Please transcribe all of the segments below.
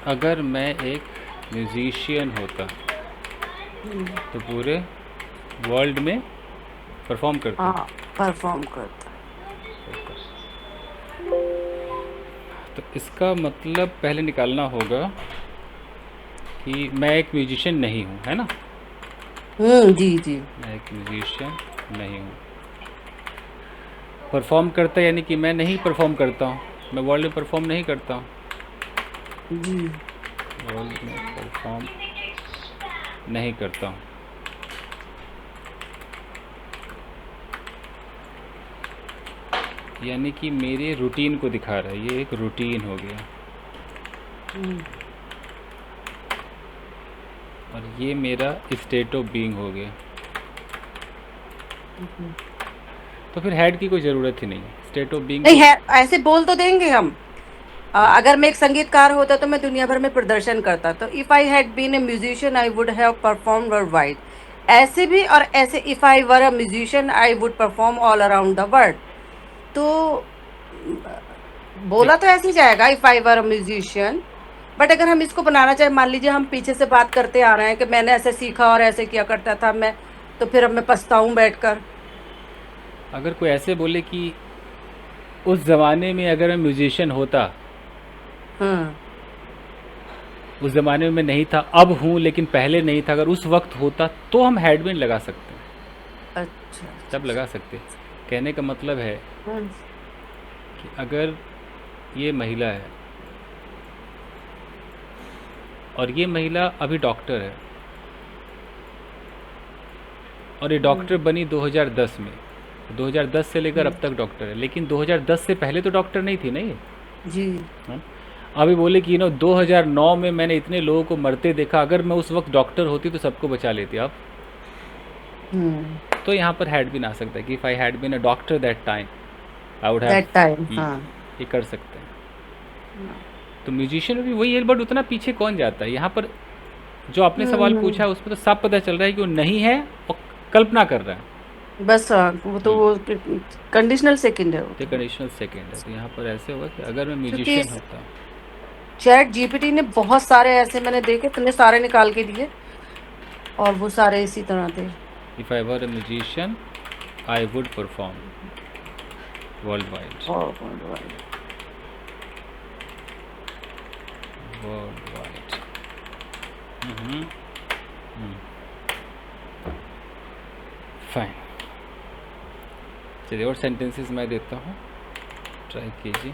अगर मैं एक म्यूजिशियन होता हम्म, तो पूरे वर्ल्ड में परफॉर्म करता। हाँ, परफॉर्म करता। तो इसका मतलब पहले निकालना होगा कि मैं एक म्यूजिशियन नहीं हूँ, है ना। जी जी मैं एक म्यूजिशियन नहीं हूँ। परफॉर्म करता यानी कि मैं नहीं परफॉर्म करता हूँ, मैं वर्ल्ड में परफॉर्म नहीं करता हूँ। जी। वर्ल्ड में परफॉर्म नहीं करता हूँ। यानी कि मेरे रूटीन को दिखा रहा है, ये एक रूटीन हो गया। हम्म, और ये मेरा स्टेट ऑफ बीइंग हो गया। हम्म। तो फिर हेड की कोई ज़रूरत ही नहीं है, स्टेट ऑफ बीइंग नहीं तो। है, ऐसे बोल तो देंगे हम। अगर मैं एक संगीतकार होता तो मैं दुनिया भर में प्रदर्शन करता, तो if I had been a musician I would have perform world wide. ऐसे भी और ऐसे, if I were a musician I would perform all around the world. तो देख, बोला तो ऐसे ही जाएगा, if I were a musician. But अगर हम इसको बनाना चाहे, मान लीजिए हम पीछे से बात करते आ रहे हैं कि मैंने ऐसे सीखा और ऐसे किया करता था मैं, तो फिर अब मैं पछताऊं बैठकर। अगर कोई ऐसे बोले कि उस ज़माने में अगर मैं म्यूजिशियन होता, हाँ। उस ज़माने में मैं नहीं था, अब हूँ लेकिन पहले नहीं था, अगर उस वक्त होता तो हम हेडविन लगा सकते हैं। अच्छा अच्छा तब लगा अच्छा। सकते हैं। कहने का मतलब है हम्म, कि अगर ये महिला है और ये महिला अभी डॉक्टर है और ये डॉक्टर हम्म, बनी 2010 में, 2010 से लेकर अब हम्म, तक डॉक्टर है, लेकिन 2010 से पहले तो डॉक्टर नहीं थी ना ये। जी। हाँ? अभी बोले कि 2009 में मैंने इतने लोगों को मरते देखा, अगर मैं उस वक्त डॉक्टर होती तो सबको बचा लेती अब। हम्म। तो यहाँ पर हैड बिन आ सकता है कि if I had been a doctor that time I would have. That time, हाँ। ये कर सकते हैं। हाँ। तो म्यूजिशियन भी वही है, बट उतना पीछे कौन जाता है यहाँ पर। जो आपने सवाल पूछा हम्म। है उसमें तो साफ पता चल रहा है कि वो नहीं है और कल्पना कर रहा है। बस हाँ, वो तो वो कंडीशनल सेकंड है वो ये तो। कंडीशनल सेकेंड है, तो यहाँ पर ऐसे होगा कि अगर मैं क्योंकि म्यूजिशियन होता। चैट जीपीटी ने बहुत सारे ऐसे मैंने देखे, इतने सारे निकाल के दिए, और वो सारे इसी तरह थे। If I were a musician I would perform world wide. और वर्ल्ड वाइड। फाइन। चलिए और सेंटेंसेस मैं देता हूँ, ट्राई कीजिए।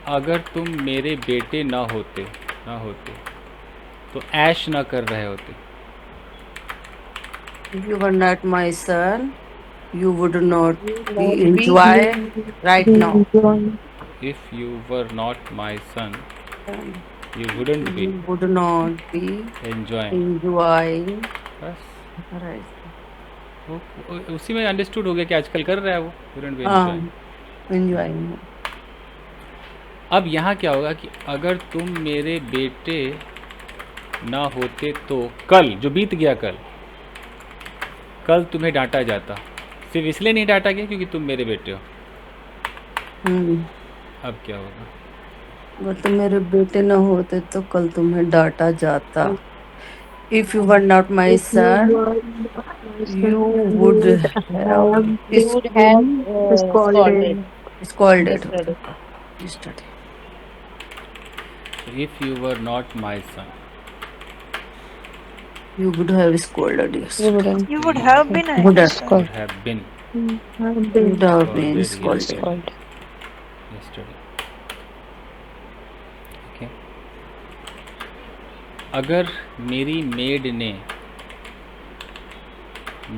अगर तुम मेरे बेटे ना होते तो ऐश ना कर रहे होते। You were not my son, you would not be Not be enjoy right now. enjoying. If you were not my son you wouldn't be you would not be enjoying. Enjoying बस राइट। उसी में understood हो गया कि आजकल कर रहा है वो, वुडेंट बी हाँ, एंजॉइंग। एंजॉयिंग। अब यहाँ क्या होगा कि अगर तुम मेरे बेटे ना होते तो कल जो बीत गया, कल कल तुम्हें डांटा जाता। सिर्फ इसलिए नहीं डांटा गया क्योंकि तुम मेरे बेटे हो। हम्म। अब क्या होगा। अगर तुम मेरे बेटे न होते तो कल तुम्हें डांटा जाता। If you were not my If you son were my you son, you would would have have You would have been scolded. scolded scolded yesterday. yesterday। If you were not my son You would have scolded You yesterday. wouldn't You तो would you have been, I Would have, understand. scold. Would have been Have would been have been scolded scolded। Yesterday. scolded. Yesterday. Okay. अगर मेरी made ने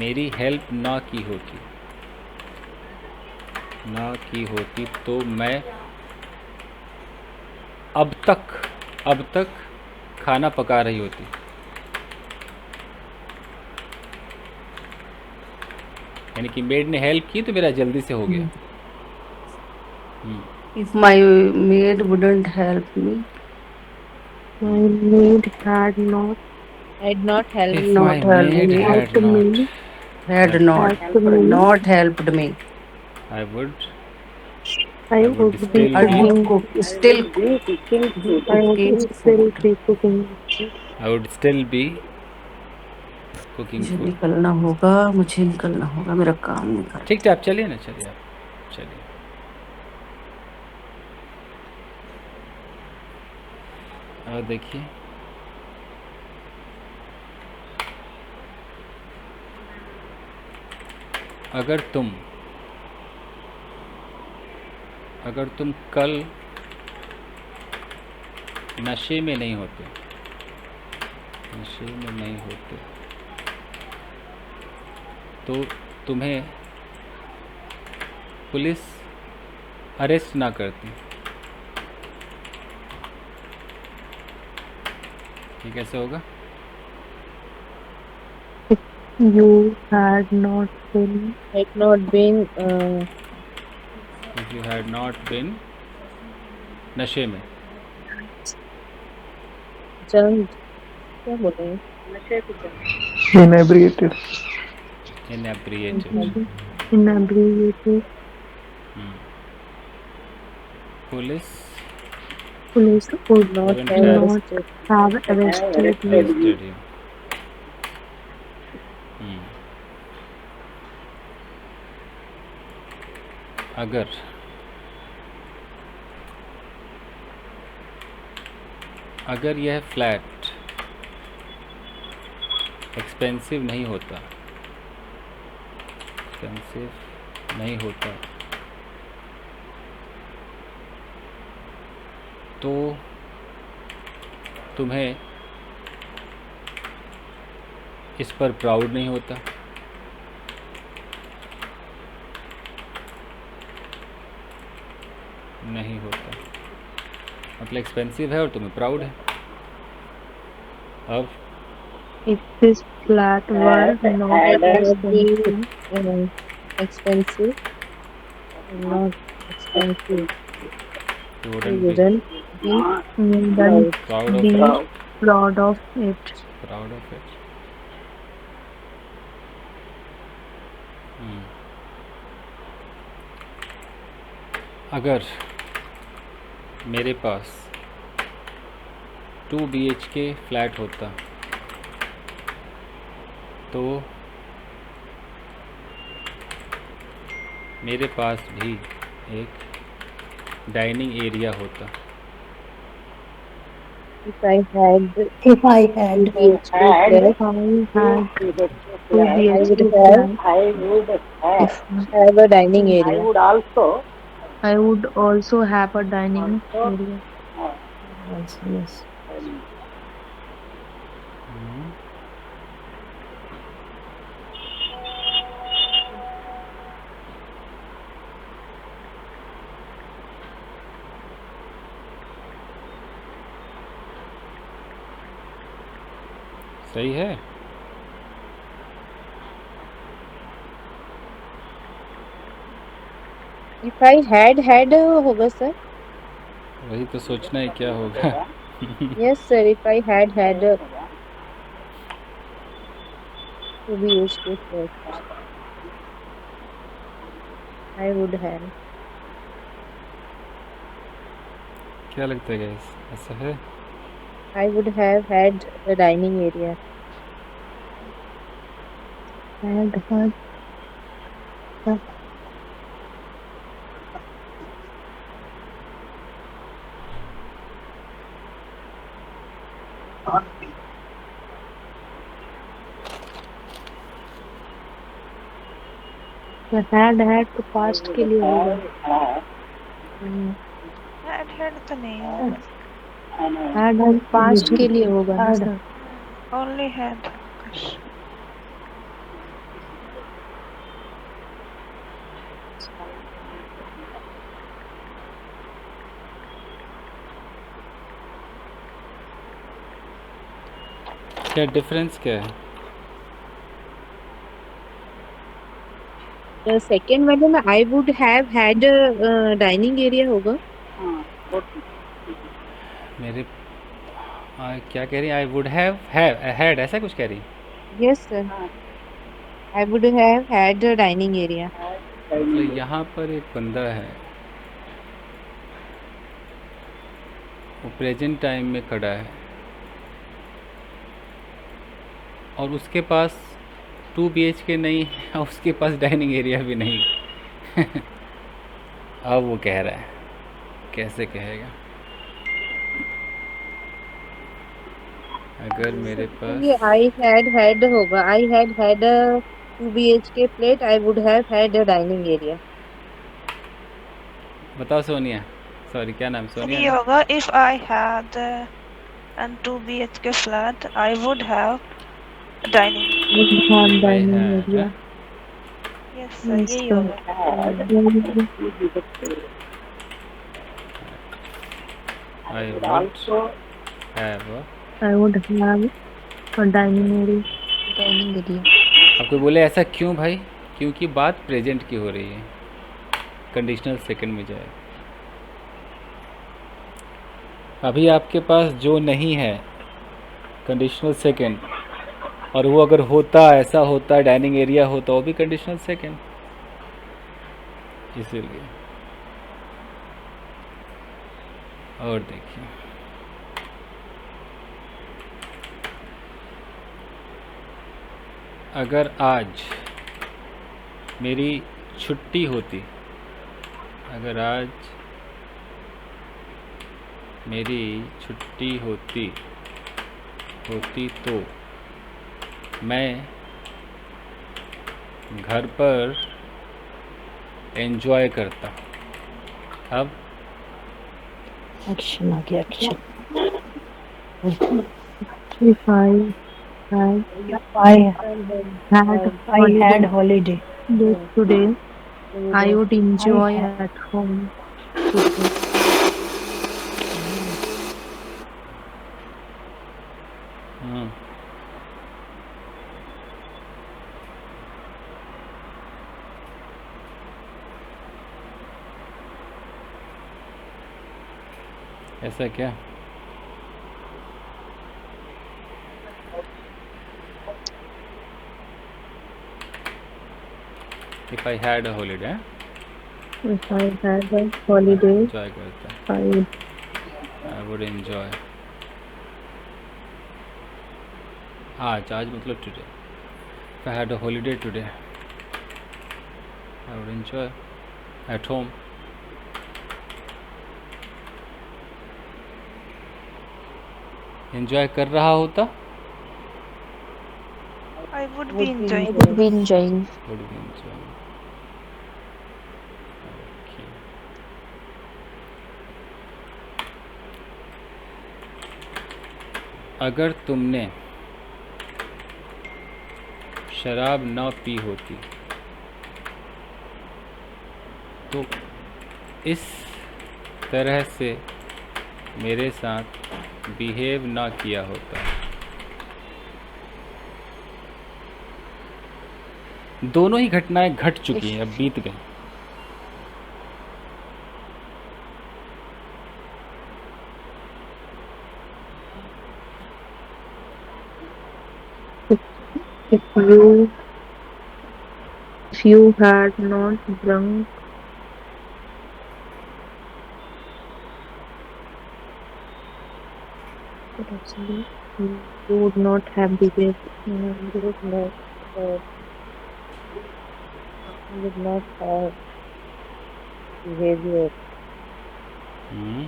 मेरी help ना की होती तो मैं अब तक खाना पका रही होती। यानी कि मेड ने हेल्प की तो मेरा जल्दी से हो गया। If my maid wouldn't help me, My maid had not I'd not help. If not my helped made me, had helped not me, had not helped helped, me, not helped me, I would I I would would be still I be cooking. would still be I would cooking still food. be cooking. I would still be cooking मुझे food. निकलना होगा, मुझे निकलना होगा, मेरा काम नहीं कर ठीक है, आप चलिए ना, चलिए आप चलिए। और देखिए, अगर तुम कल नशे में नहीं होते, तो तुम्हें पुलिस अरेस्ट ना करती। ये कैसे होगा? You had not been Had not been If you had not been नशे में, drunk. क्या बोल रहे हैं? inebriated. inebriated, Inebriated. Police Police would Not Wouldn't have have arrested. have arrested you. arrested you. अगर यह फ्लैट एक्सपेंसिव नहीं होता, तो तुम्हें इस पर प्राउड नहीं होता। मतलब एक्सपेंसिव है और तुम्हें प्राउड है। अब If this flat were not Had expensive, been expensive. Not expensive. you You wouldn't be wouldn't be wouldn't proud of be it. proud of it. अगर मेरे पास 2 BHK फ्लैट होता, तो मेरे पास भी एक डाइनिंग एरिया होता। If I had If I had BHK flat, two I would BHK have flat, if have a dining area. I would also have a dining area. Yes. सही है। If I had होगा sir. वही तो सोचना है क्या होगा। Yes sir. If I had to be used to flat, I would have. क्या लगता है गाइस, ऐसा है? I would have had a dining area. Had तो पास्ट के लिए होगा। Had तो नहीं होगा, had पास्ट के लिए होगा ना सर। only had कुछ। क्या डिफरेंस क्या है? The second वाले में I would have had a dining area होगा। मेरे क्या कह रही है? आई वुड हैव हैड, ऐसा कुछ कह रही है? Yes sir. I would have had a dining area. मतलब यहाँ पर एक बंदा है वो प्रेजेंट टाइम में खड़ा है और उसके पास 2 BHK नहीं है और उसके पास डाइनिंग एरिया भी नहीं। अब वो कह रहा है, कैसे कहेगा? अगर मेरे ये पास I had होगा। I had a 2 BHK flat. I would have had a dining area. बताओ सोनिया, सॉरी क्या नाम, फिर सोनिया ये ना? होगा if I had an 2 BHK flat, I would have a dining area. Would have If I dining had area. Yes sir, Yes, यही sir. होगा। I would have a, I would have a dining area. Dining area. अब कोई बोले ऐसा क्यों भाई? क्योंकि बात प्रेजेंट की हो रही है, कंडीशनल सेकंड में जाए। अभी आपके पास जो नहीं है कंडीशनल सेकंड, और वो अगर होता, ऐसा होता, डाइनिंग एरिया होता, वो भी कंडीशनल सेकंड, इसीलिए। और देखिए, अगर आज मेरी छुट्टी होती, अगर आज मेरी छुट्टी होती तो मैं घर पर एंजॉय करता। अब एक्शन आ गया, action. If I had I holiday had holiday. today, I would enjoy at home today. हम्म, ऐसा क्या? If I had a holiday, If I had a holiday, enjoy करता, I I would enjoy। आज मतलब today। If I had a holiday today, I would enjoy at home। Enjoy कर रहा होता, I would be enjoying। would be enjoying. would be enjoying। Okay। अगर तुमने शराब ना पी होती तो इस तरह से मेरे साथ बिहेव ना किया होता। दोनों ही घटनाएं घट चुकी हैं, अब बीत गई। If you had not drunk, what actually, you would not have behaved. You would not have behavior.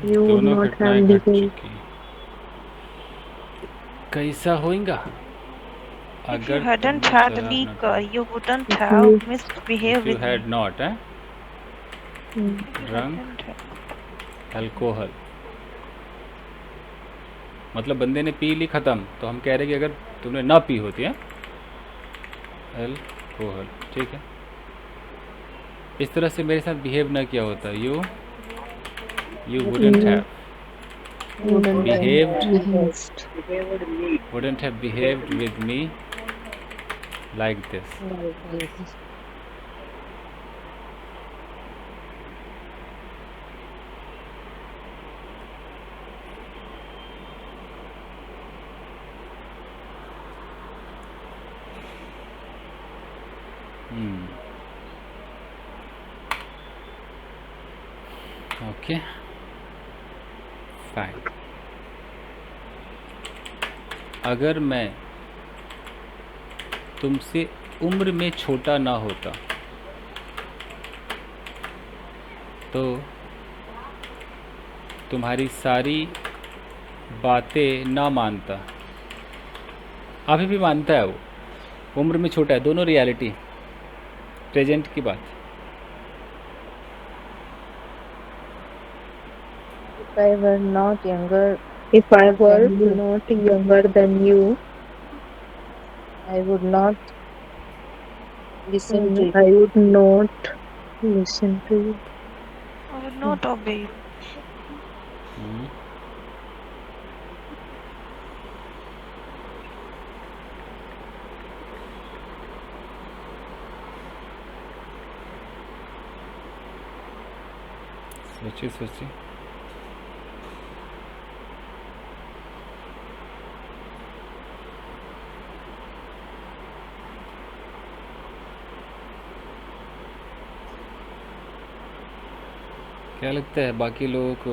You would दोनों not घटनाएं have घट behaved. चुकी। कैसा होएगा? If you अगर hadn't तुमने had शराब ना liquor, P. you wouldn't If have you- misbehaved If you with had me। not Mm. If you drunk hadn't had- alcohol, मतलब बंदे ने पी ली, ख़त्म। तो हम कह रहे हैं कि अगर तुमने ना पी होती है अल्कोहल, ठीक है, इस तरह से मेरे साथ बिहेव ना किया होता, you wouldn't have Wouldn't behaved behaved. wouldn't have behaved with me like this। Okay, fine. अगर मैं तुमसे उम्र में छोटा ना होता तो तुम्हारी सारी बातें ना मानता। अभी भी मानता है वो, उम्र में छोटा है, दोनों रियलिटी, प्रेजेंट की बात। If I were not younger, If I were than you, not younger than you, I would not listen to you. I would not listen to you. I would not obey you. हम्म, सोचिए सोचिए। क्या लगता है बाकी लोगों को?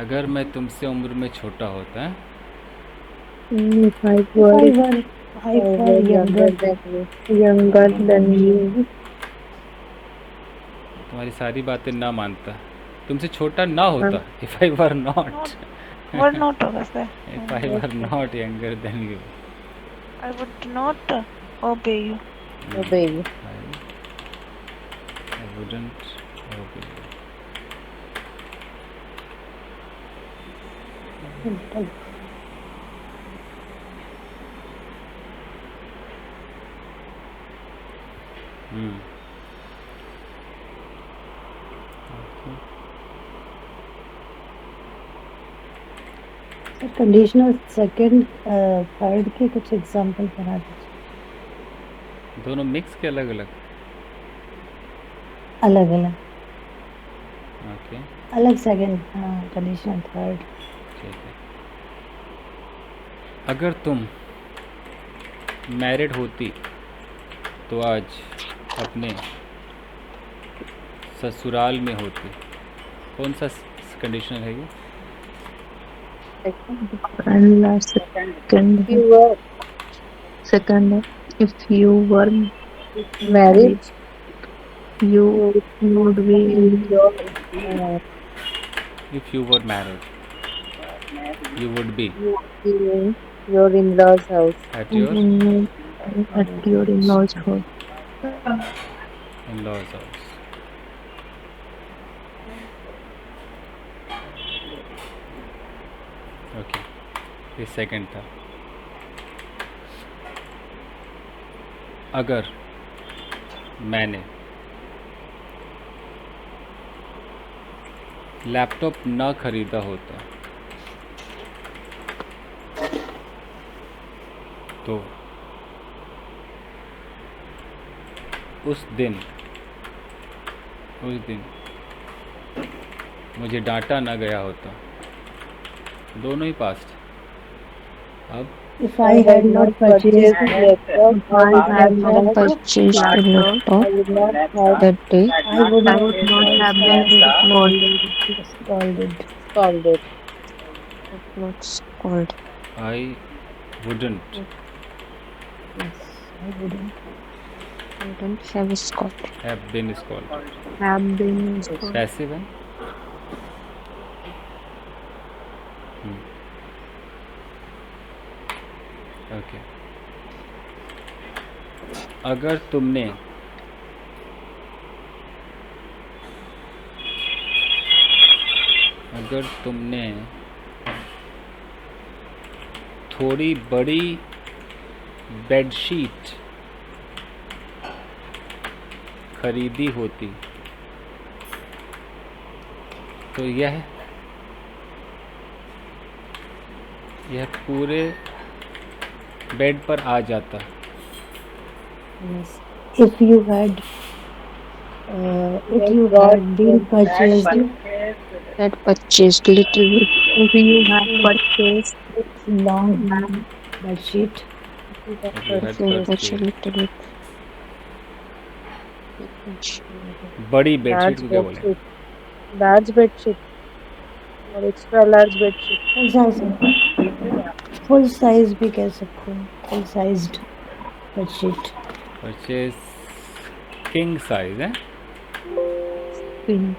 अगर मैं तुमसे उम्र में छोटा होता है If I were I were younger than you. younger than you, तुम्हारी सारी बातें ना मानता, तुमसे छोटा ना होता। If I were not Were not होगा sir. If I were not younger than you. I would not obey you. Obey you. I wouldn't obey you. Hmm, conditional second third के कुछ एग्जांपल बना दीजिए। दोनों मिक्स के अलग अलग? अलग अलग ओके अलग सेकंड कंडीशनल थर्ड। ठीक है। अगर तुम मैरिड होती तो आज अपने ससुराल में होती। कौन सा कंडीशनल है ये? and last second, If you were second, if you were married, you would be uh, If you were married, you would be you would be in your in-laws' house. at your at your in-laws house. in-laws house. Okay, ये second था। अगर मैंने laptop ना खरीदा होता तो उस दिन मुझे डांटा ना गया होता। दोनों ही पास्ट। अब If I had not purchased laptop, I had not purchased a laptop I would not have that day. I would I would not have been scolded. scolded. not scolded. I wouldn't Yes, I wouldn't. Have scolded. have been scolded. Have been scolded. Passive है। Okay. अगर तुमने थोड़ी बड़ी bedsheet खरीदी होती तो यह पूरे बेड पर आ जाता। Yes. If you had been purchased Had purchased little bit. If you have purchased long bedsheet, If you had purchased a purchased little bit. बड़ी बेडशीट Large को क्या बोले? bedsheet. Large bedsheet. और extra large bedsheet. Full size भी कह सकते हैं, full sized bedsheet. Purchase king size है, Pink.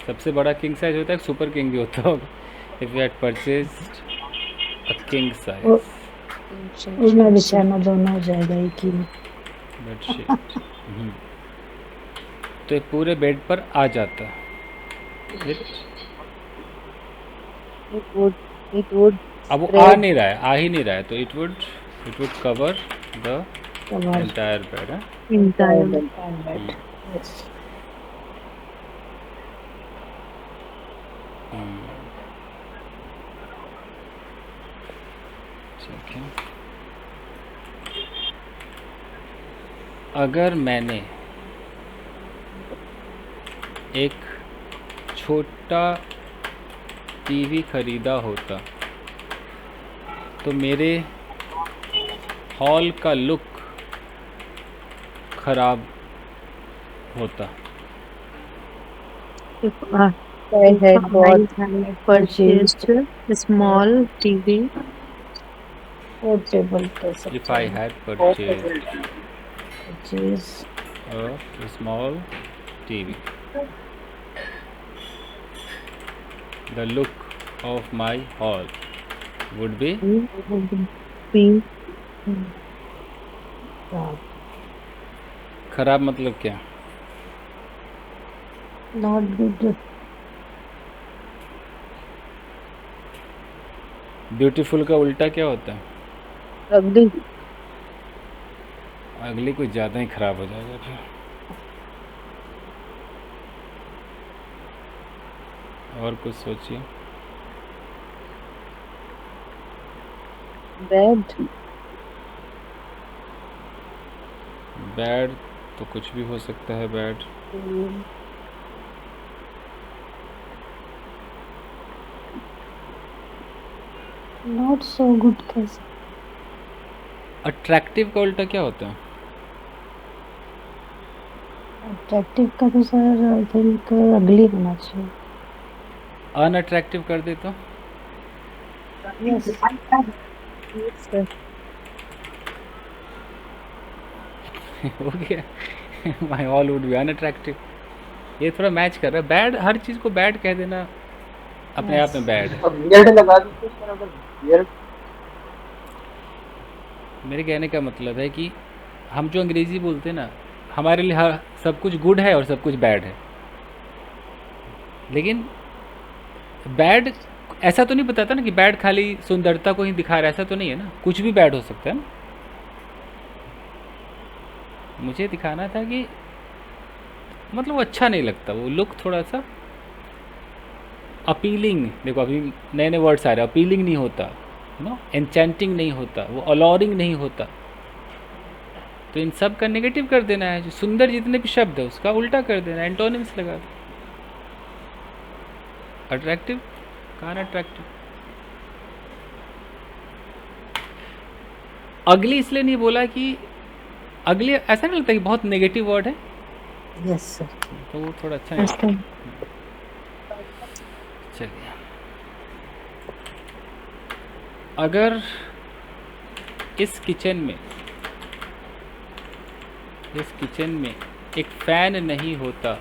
सबसे बड़ा किंग साइज होता है, सुपर किंग भी होता होगा। If you had purchased a king size उड़ना बिछाना दोनों हो जाएगा एक ही में। बेडशीट, तो ये पूरे बेड पर आ जाता। It would अब वो आ spread नहीं रहा है, आ ही नहीं रहा है, तो it would cover the cover entire bed है। Entire. बेड। यस। ठीक है, अगर मैंने एक छोटा टीवी खरीदा होता तो मेरे हॉल का लुक खराब होता। If I I had bought had purchased a small TV, portable कह सकते इफ आई हैं। Had purchase purchase a small TV, the look of my hall would be would be खराब। मतलब क्या? Not good. ब्यूटीफुल का उल्टा क्या होता है? ugly. अगली कुछ ज़्यादा ही खराब हो जाएगा फिर। और कुछ सोचिए। Bad. बैड तो कुछ भी हो सकता है बैड। नॉट सो गुड कह सकते। अट्रैक्टिव का उल्टा क्या होता है? अट्रैक्टिव का तो सर आई थिंक अगली होना चाहिए। अनअट्रैक्टिव कर दे तो? यस। Yes, sir. हो गया। My all would be unattractive. ये थोड़ा मैच कर रहा है। बैड, हर चीज़ को बैड कह देना अपने आप में बैड है। मेरे कहने का मतलब है कि हम जो अंग्रेज़ी बोलते हैं ना, हमारे लिए हर सब कुछ गुड है और सब कुछ बैड है। लेकिन बैड ऐसा तो नहीं बताता ना कि बैड खाली सुंदरता को ही दिखा रहा है, ऐसा तो नहीं है ना, कुछ भी बैड हो सकता है ना। मुझे दिखाना था कि मतलब वो अच्छा नहीं लगता, वो लुक थोड़ा सा अपीलिंग। देखो अभी नए नए वर्ड्स आ रहे हैं, अपीलिंग नहीं होता नो, एन्चेंटिंग नहीं होता, वो अलॉरिंग नहीं होता। तो इन सब का नेगेटिव कर देना है, जो सुंदर जितने भी शब्द है उसका उल्टा कर देना है, एंटोनिम्स लगा दो। अट्रैक्टिव कहाँ अट्रैक्टिव? अगली इसलिए नहीं बोला कि अगली ऐसा नहीं लगता कि बहुत नेगेटिव वर्ड है, यस सर। तो वो थोड़ा अच्छा नहीं लगता। ऐसा चलिए, अगर इस किचन में एक फैन नहीं होता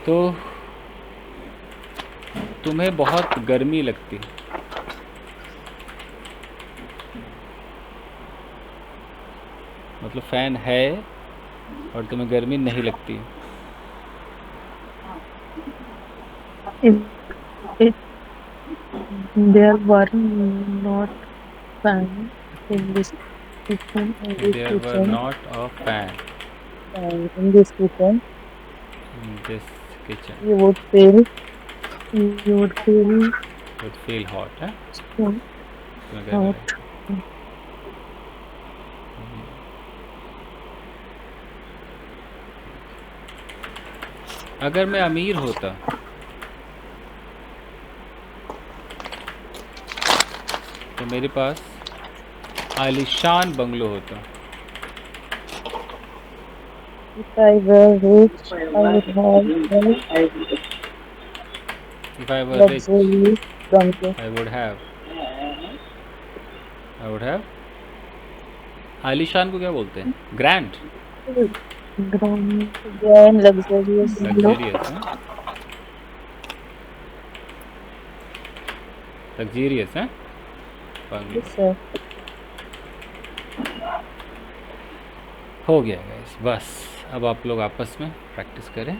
तो तुम्हें बहुत गर्मी लगती। मतलब फैन है और तुम्हें गर्मी नहीं लगती। if it there were not fan in this kitchen, There were not a fan In this kitchen, in this kitchen. you would feel you would feel Would feel hot, है? so तुम्हें गर्मी hot. लगती। अगर मैं अमीर होता तो मेरे पास आलीशान बंगलो होता। if I were rich, I would have if I were rich luxurious, donkey, I would have आलीशान को क्या बोलते हैं? ग्रैंड, ग्राम grand, luxurious, लग्जेरियस है, लग्जेरियस है। yes, sir. हो गया गाइस, बस अब आप लोग आपस में प्रैक्टिस करें।